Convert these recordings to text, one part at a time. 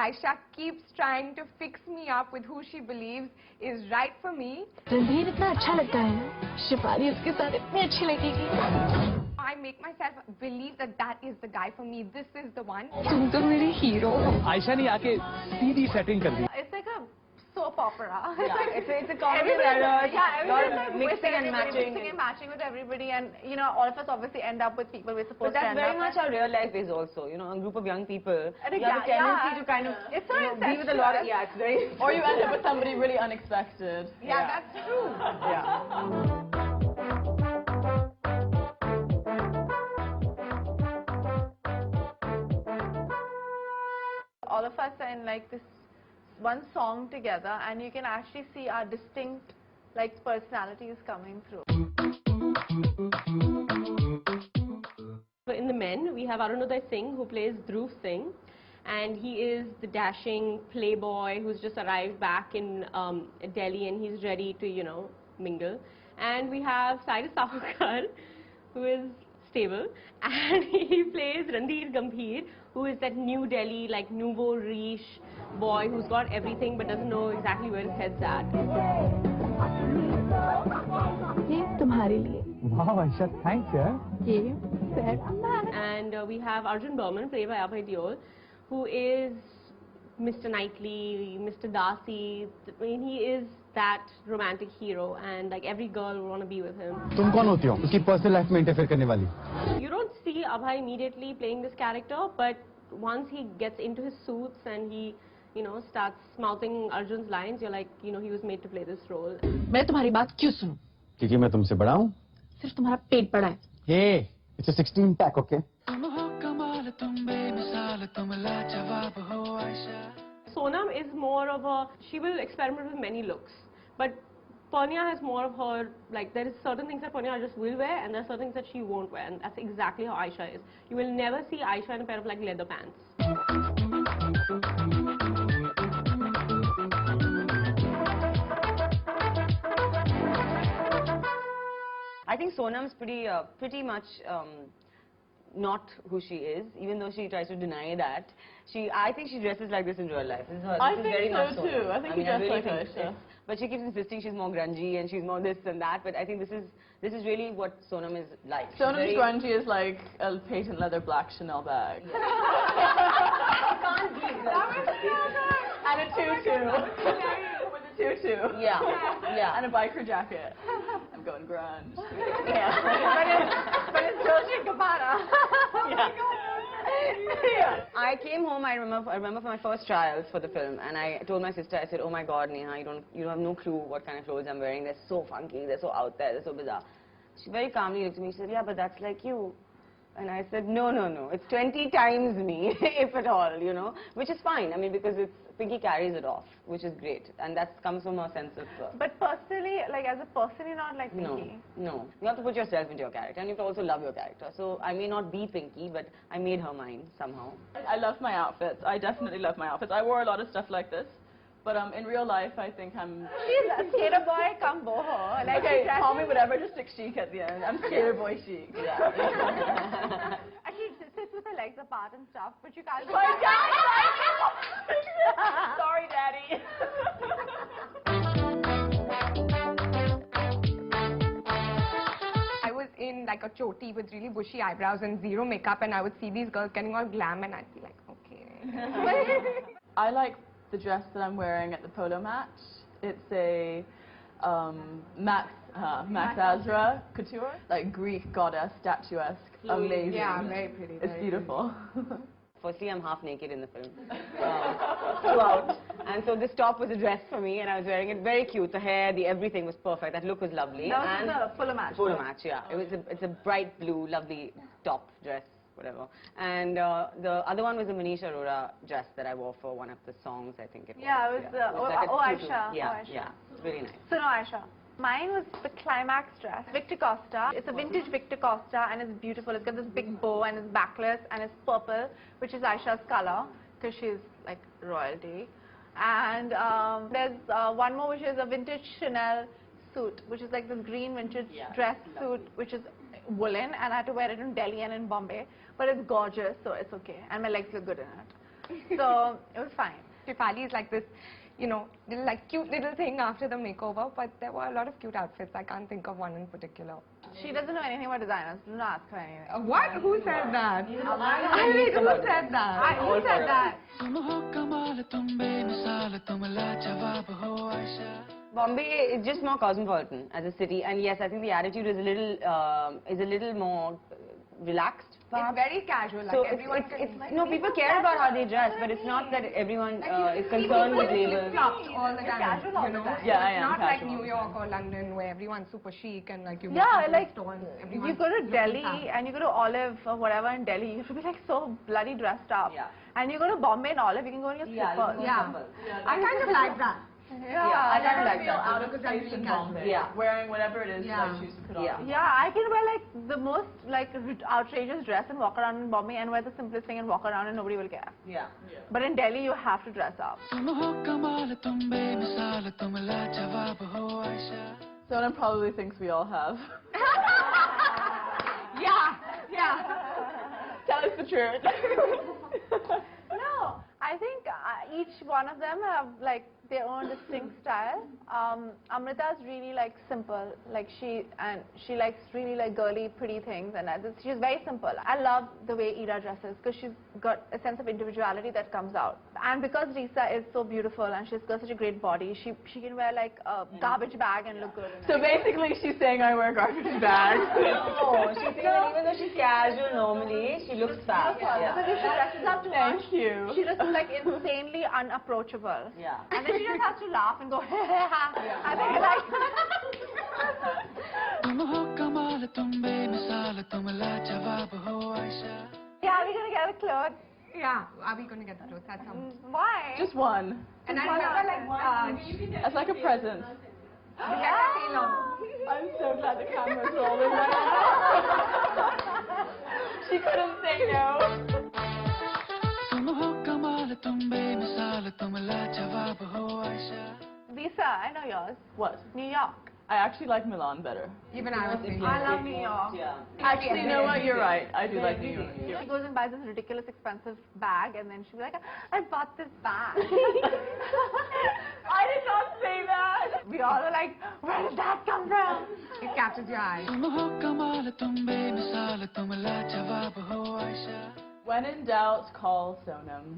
Aisha keeps trying to fix me up with who she believes is right for me. Randhir इतना अच्छा लगता है, शिफाली उसके साथ इतनी अच्छी लगेगी। I make myself believe that that is the guy for me. This is the one. तुम तो मेरी हीरो हो। आयशा ने आके सीधी सेटिंग कर दी। It's like a soap opera. Yeah, it's a comedy error. Yeah, everybody's like mixing and matching with everybody, and you know, all of us obviously end up with people we're supposed but to that's end very up much with. how real life is also. You know, a group of young people. And You have a tendency to kind of it's so be with a lot of it's very. Or you end up with somebody really unexpected. Yeah, that's true. Yeah. All of us are in like this one song together, and you can actually see our distinct like personalities coming through. In the men, we have Arunodai Singh, who plays Dhruv Singh, and he is the dashing playboy who's just arrived back in Delhi, and he's ready to, you know, mingle. And we have Cyrus Sahukar, who is stable, and he plays Randhir Gambhir, who is that New Delhi, like nouveau riche boy who's got everything but doesn't know exactly where his head's at. ये तुम्हारे लिए। Wow, Aisha, thanks, yaar. ये And we have Arjun Burman, played by Abhay Deol, who is Mr. Knightley, Mr. Darcy. I mean, he is that romantic hero, and like every girl will want to be with him. तुम कौन होती हो? उसकी personal life में interfere करने वाली? You don't see Abhay immediately playing this character, but once he gets into his suits and he, you know, starts mouthing Arjun's lines, you're like, you know, he was made to play this role. मैं तुम्हारी बात क्यों सुनूं? क्योंकि मैं तुमसे बड़ा हूँ? सिर्फ तुम्हारा पेट बड़ा है। Hey, it's a 16 pack, okay? Sonam is more of a, she will experiment with many looks, but Purnia has more of her, like there is certain things that Purnia just will wear, and there are certain things that she won't wear, and that's exactly how Aisha is. You will never see Aisha in a pair of like leather pants. I think Sonam's pretty much not who she is, even though she tries to deny that. I think she dresses like this in real life. This is her. I This is think very so much too. Sonam. I think mean, she dresses really like think Aisha. but she keeps insisting she's more grungy and she's more this and that. But I think this is really what Sonam is like. She's Sonam's very grungy is like a patent leather black Chanel bag. And a tutu. With a tutu. Yeah, yeah. And a biker jacket. I'm going grunge. Yeah. But it's Dolce & Gabbana. Yeah. I came home. I remember for my first trials for the film, and I told my sister. I said, "Oh my God, Neha, you have no clue what kind of clothes I'm wearing. They're so funky. They're so out there. They're so bizarre." She very calmly looked at me. She said, "Yeah, but that's like you." And I said, no, it's 20 times me, if at all, you know, which is fine. I mean, because Pinky carries it off, which is great, and that comes from a sense of. But personally, like as a person, you're not like No, Pinky. no. You have to put yourself into your character, and you have to also love your character. So I may not be Pinky, but I made her mine somehow. I love my outfits. I definitely love my outfits. I wore a lot of stuff like this. But in real life, I think I'm... She's a skater boy come boho. Like Okay, call me whatever, just stick chic at the end. I'm skater boy chic. Yeah. And she sits with her legs apart and stuff, but you can't... Sorry, Daddy. I was in like a choti with really bushy eyebrows and zero makeup, and I would see these girls getting all glam, and I'd be like, okay. I like the dress that I'm wearing at the polo match. It's a Max Azra couture, like Greek goddess, statuesque, amazing. Yeah, very pretty. It's beautiful. Firstly, I'm half naked in the film throughout, and so this top was a dress for me, and I was wearing it. Very cute. The hair, the everything was perfect. That look was lovely. That and was the polo match. Polo match, yeah. It's a bright blue, lovely top dress, whatever. And the other one was a Manish Arora dress that I wore for one of the songs, I think it was. Yeah, it was like a tutu. Aisha. Yeah, Oh, Aisha. yeah. It's really nice. So no, Aisha. Mine was the climax dress. Victor Costa. It's a vintage Victor Costa, and it's beautiful. It's got this big bow, and it's backless, and it's purple, which is Aisha's color, because she's like royalty. And there's one more, which is a vintage Chanel suit, which is like this green vintage dress suit, which is woolen, and I had to wear it in Delhi and in Bombay. But it's gorgeous, so it's okay. And my legs look good in it. So it was fine. Shefali is like this, you know, little, like cute little thing after the makeover, but there were a lot of cute outfits. I can't think of one in particular. She doesn't know anything about designers. Do not ask her anything. What? Who said that? I mean, who said that? Who said that? Bombay is just more cosmopolitan as a city, and yes, I think the attitude is a little more relaxed. It's very casual. Like So everyone no, people care about how they dress, but it's not that everyone is concerned with labels. all the time. You know? Yeah, I It's am not like casual. New York or London where everyone's super chic and like you Yeah, walk into like stores, you everyone's go to looking Delhi fab. and you go to Olive or whatever in Delhi, you have to be like so bloody dressed up. Yeah. And you go to Bombay and Olive, you can go in your slippers. Yeah, I kind of like that. Yeah. I kind of I like feel that. out of Because I'm place really in casual. Bombay. Yeah. Wearing whatever it is Yeah. that I choose to put on. Yeah. Yeah, I can wear like the most like outrageous dress and walk around in Bombay and wear the simplest thing and walk around and nobody will care. Yeah. But in Delhi, you have to dress up. Sonam probably thinks we all have. Yeah. Tell us the truth. No, I think each one of them have like their own distinct style. Amrita's really like simple, like she likes really like girly, pretty things, and she's very simple. I love the way Ira dresses because she's got a sense of individuality that comes out. And because Risa is so beautiful and she's got such a great body, she can wear like a garbage bag and look good. So basically, she's saying I wear garbage bags. No, she's saying that even though she's casual normally, she looks fab. So if she dresses up too much, Thank you. she just like insanely unapproachable. Yeah. And then she just has to laugh and go, I think yeah, we're gonna get a cloth. Yeah, are we going to get the clothes? That sounds. Why? Just one. And I remember like, As like a present. yeah. I'm so glad the camera's rolling right now. She couldn't say no. Lisa, I know yours. What? New York. I actually like Milan better. Even I was thinking. I love New York. Yeah. Actually, you know what? You're right. I do like New York. She goes and buys this ridiculous expensive bag and then she'll be like, I bought this bag. I did not say that. We all were like, where did that come from? It catches your eye. When in doubt, call Sonam.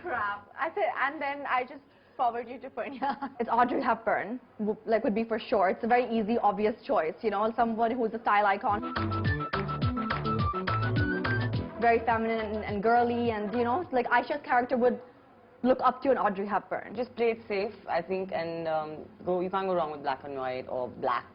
Crap. I said, and then I just forward you to Punya. It's Audrey Hepburn, like would be for sure. It's a very easy, obvious choice, you know, someone who's a style icon. Very feminine and girly, and you know, like Aisha's character would look up to an Audrey Hepburn. Just play it safe, I think, and you can't go wrong with black and white or black.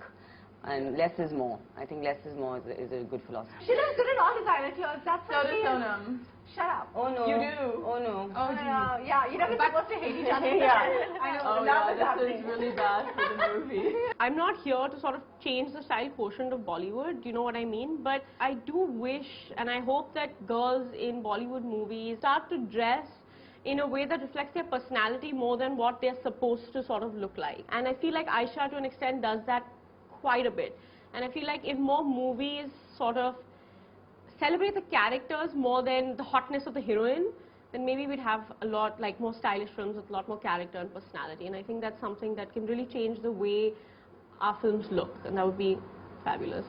And less is more. I think less is more is a good philosophy. She looks good in all designer clothes. That's So does Sonam. Shut up. Oh no. You do. Oh no. Oh, geez. Yeah, you're never supposed to hate each other. I know. Oh yeah, this is really bad for the movie. I'm not here to sort of change the style quotient of Bollywood, you know what I mean? But I do wish and I hope that girls in Bollywood movies start to dress in a way that reflects their personality more than what they're supposed to sort of look like. And I feel like Aisha to an extent does that quite a bit. And I feel like if more movies sort of celebrate the characters more than the hotness of the heroine, then maybe we'd have a lot like more stylish films with a lot more character and personality. And I think that's something that can really change the way our films look, and that would be fabulous.